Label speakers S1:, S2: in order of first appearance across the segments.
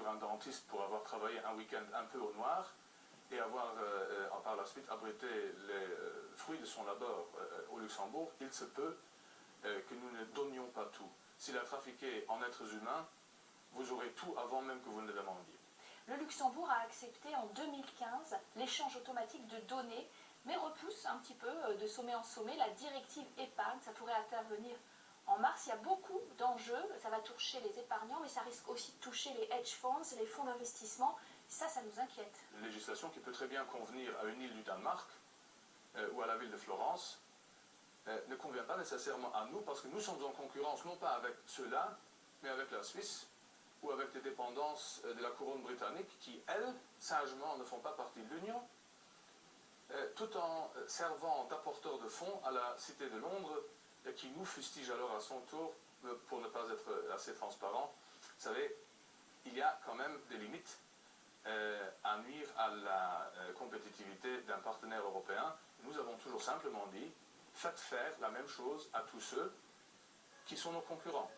S1: un dentiste pour avoir travaillé un week-end un peu au noir et avoir par la suite abrité les fruits de son labeur au Luxembourg, il se peut que nous ne donnions pas tout. S'il a trafiqué en êtres humains, vous aurez tout avant même que vous ne le demandiez.
S2: Le Luxembourg a accepté en 2015 l'échange automatique de données, mais repousse un petit peu de sommet en sommet la directive épargne. Ça pourrait intervenir en mars. Il y a beaucoup d'enjeux. Ça va toucher les épargnants, mais ça risque aussi de toucher les hedge funds, les fonds d'investissement. Ça nous inquiète.
S1: Une législation qui peut très bien convenir à une île du Danemark ou à la ville de Florence ne convient pas nécessairement à nous parce que nous sommes en concurrence non pas avec ceux-là, mais avec la Suisse ou avec les dépendances de la couronne britannique qui, elles, sagement, ne font pas partie de l'Union, tout en servant d'apporteurs de fonds à la Cité de Londres qui nous fustige alors à son tour pour ne pas être assez transparent. Vous savez, il y a quand même des limites à nuire à la compétitivité d'un partenaire européen. Nous avons toujours simplement dit, faites faire la même chose à tous ceux qui sont nos concurrents.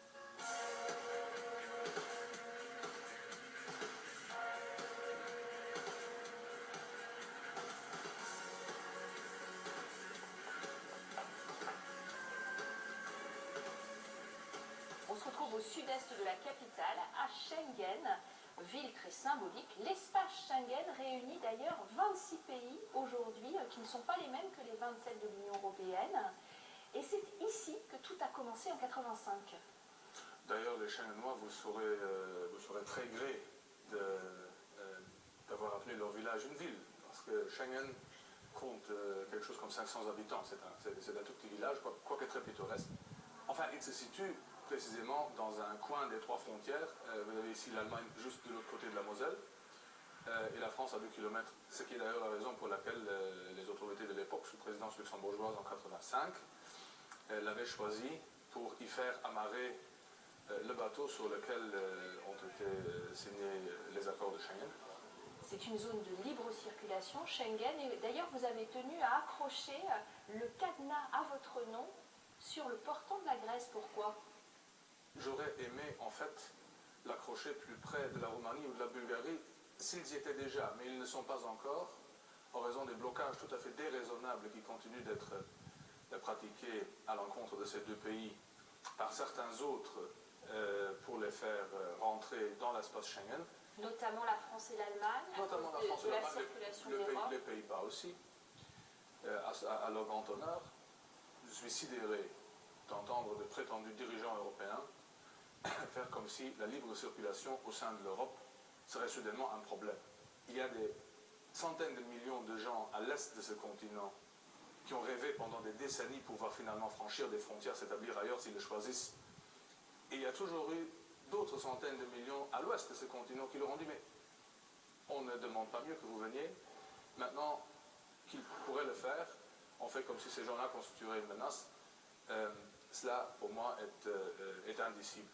S2: On se retrouve au sud-est de la capitale, à Schengen, ville très symbolique. L'espace Schengen réunit d'ailleurs 26 pays aujourd'hui, qui ne sont pas les mêmes que les 27 de l'Union européenne. Et c'est ici que tout a commencé en 85.
S1: D'ailleurs, les Schengenois vous serez très gré d'avoir appelé leur village une ville, parce que Schengen compte quelque chose comme 500 habitants. C'est un tout petit village, quoique très pittoresque. Enfin, il se situe précisément dans un coin des trois frontières. Vous avez ici l'Allemagne juste de l'autre côté de la Moselle, et la France à 2 km, ce qui est d'ailleurs la raison pour laquelle les autorités de l'époque, sous présidence luxembourgeoise en 85, l'avaient choisi pour y faire amarrer le bateau sur lequel ont été signés les accords de Schengen.
S2: C'est une zone de libre circulation, Schengen, et d'ailleurs vous avez tenu à accrocher le cadenas à votre nom sur le portant de la Grèce. Pourquoi ?
S1: J'aurais aimé en fait l'accrocher plus près de la Roumanie ou de la Bulgarie s'ils y étaient déjà, mais ils ne sont pas encore, en raison des blocages tout à fait déraisonnables qui continuent d'être pratiqués à l'encontre de ces deux pays par certains autres pour les faire rentrer dans l'espace Schengen.
S2: Notamment la France et l'Allemagne,
S1: Notamment la France et
S2: la
S1: l'Allemagne,
S2: circulation d'Europe.
S1: les Pays-Bas aussi, à leur grand honneur. Je suis sidéré d'entendre de prétendus dirigeants européens faire comme si la libre circulation au sein de l'Europe serait soudainement un problème. Il y a des centaines de millions de gens à l'est de ce continent qui ont rêvé pendant des décennies pouvoir finalement franchir des frontières, s'établir ailleurs s'ils le choisissent. Et il y a toujours eu d'autres centaines de millions à l'ouest de ce continent qui leur ont dit mais on ne demande pas mieux que vous veniez. Maintenant qu'ils pourraient le faire, on fait comme si ces gens-là constitueraient une menace. Cela, pour moi, est indicible.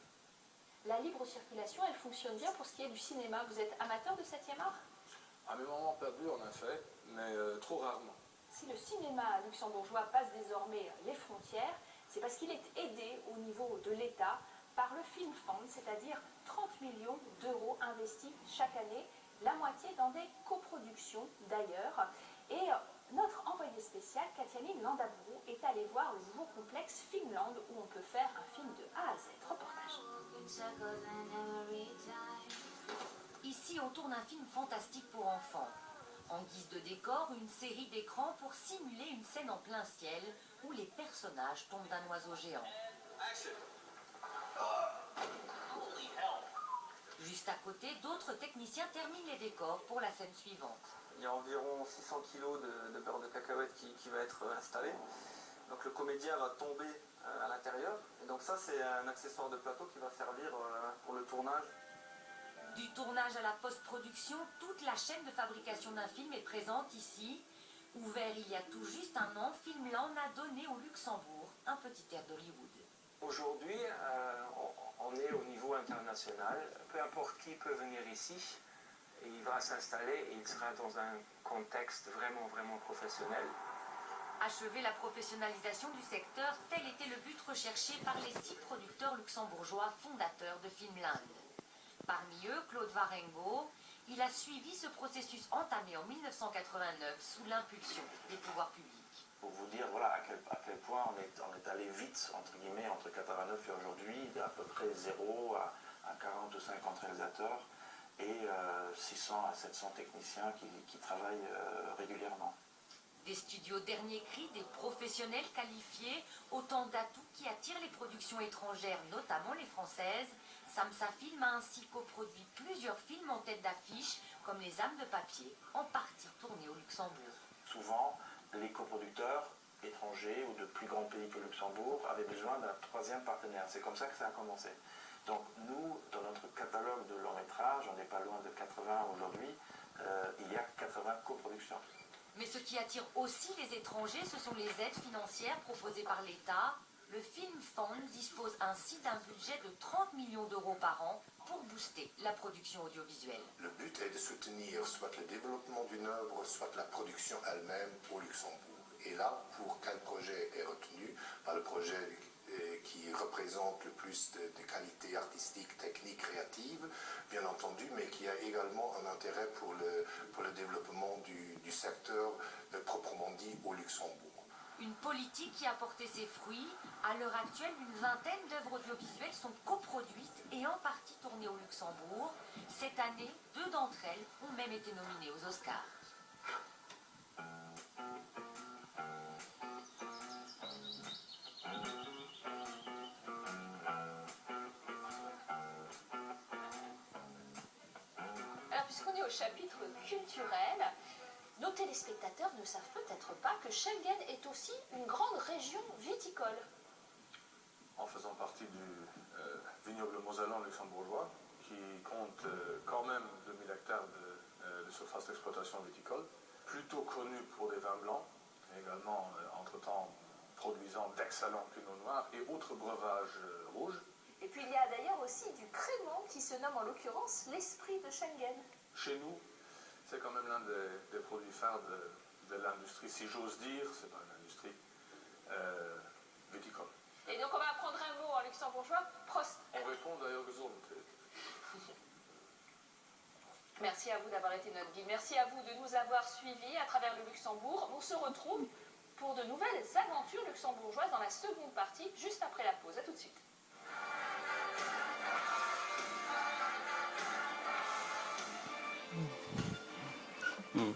S2: La libre circulation, elle fonctionne bien pour ce qui est du cinéma. Vous êtes amateur de 7e art ?
S1: À mes moments perdus, en effet, mais trop rarement.
S2: Si le cinéma luxembourgeois passe désormais les frontières, c'est parce qu'il est aidé au niveau de l'État par le Film Fund, c'est-à-dire 30 millions d'euros investis chaque année, la moitié dans des coproductions d'ailleurs. Et notre envoyé spécial, Kathleen Landaburu, est allé voir le nouveau complexe Filmland où on peut faire un film de A à Z. Reportage.
S3: Ici, on tourne un film fantastique pour enfants. En guise de décor, une série d'écrans pour simuler une scène en plein ciel où les personnages tombent d'un oiseau géant. Juste à côté, d'autres techniciens terminent les décors pour la scène suivante.
S4: Il y a environ 600 kg de beurre de cacahuète qui va être installé. Donc le comédien va tomber à l'intérieur. Et donc ça, c'est un accessoire de plateau qui va servir pour le tournage.
S3: Du tournage à la post-production, toute la chaîne de fabrication d'un film est présente ici. Ouvert il y a tout juste un an, Filmland a donné au Luxembourg un petit air d'Hollywood.
S4: Aujourd'hui, on est au niveau international. Peu importe qui peut venir ici, et il va s'installer et il sera dans un contexte vraiment professionnel.
S3: Achever la professionnalisation du secteur, tel était le but recherché par les 6 producteurs luxembourgeois fondateurs de Filmland. Parmi eux, Claude Varengo, il a suivi ce processus entamé en 1989 sous l'impulsion des pouvoirs publics.
S5: Pour vous dire voilà, à quel point on est allé vite, entre guillemets, entre 89 et aujourd'hui, d'à peu près 0 à 40 ou 50 réalisateurs et 600 à 700 techniciens qui travaillent régulièrement.
S3: Des studios dernier cri, des professionnels qualifiés, autant d'atouts qui attirent les productions étrangères, notamment les françaises. Samsa Film a ainsi coproduit plusieurs films en tête d'affiche, comme Les âmes de papier, en partie tournés au Luxembourg.
S5: Souvent, les coproducteurs étrangers ou de plus grands pays que Luxembourg avaient besoin d'un troisième partenaire. C'est comme ça que ça a commencé. Donc nous, dans notre catalogue de long métrage, on n'est pas loin de 80 aujourd'hui, il y a 80 coproductions.
S3: Mais ce qui attire aussi les étrangers, ce sont les aides financières proposées par l'État. Le Film Fund dispose ainsi d'un budget de 30 millions d'euros par an pour booster la production audiovisuelle.
S6: Le but est de soutenir soit le développement d'une œuvre, soit la production elle-même au Luxembourg. Et là, pour quel projet est retenu? Le projet qui représente le plus de qualité artistique, technique, créative, bien entendu, mais qui a également un intérêt pour le développement du secteur proprement dit au Luxembourg.
S3: Une politique qui a porté ses fruits. À l'heure actuelle, une vingtaine d'œuvres audiovisuelles sont coproduites et en partie tournées au Luxembourg. Cette année, 2 d'entre elles ont même été nominées aux Oscars.
S2: Alors, puisqu'on est au chapitre culturel, nos téléspectateurs ne savent peut-être pas que Schengen est aussi une grande région viticole.
S1: En faisant partie du vignoble mosellan luxembourgeois, qui compte quand même 2000 hectares de surface d'exploitation viticole, plutôt connu pour des vins blancs, et également entre-temps produisant d'excellents pinots noirs et autres breuvages rouges.
S2: Et puis il y a d'ailleurs aussi du crément qui se nomme en l'occurrence l'esprit de Schengen.
S1: Chez nous, c'est quand même l'un des produits phares de l'industrie, si j'ose dire, c'est pas une industrie viticole.
S2: Et donc on va apprendre un mot en luxembourgeois, Prost.
S1: On répond d'ailleurs gesund.
S2: Merci à vous d'avoir été notre guide. Merci à vous de nous avoir suivis à travers le Luxembourg. On se retrouve pour de nouvelles aventures luxembourgeoises dans la seconde partie, juste après la pause. A tout de suite.
S7: Mm.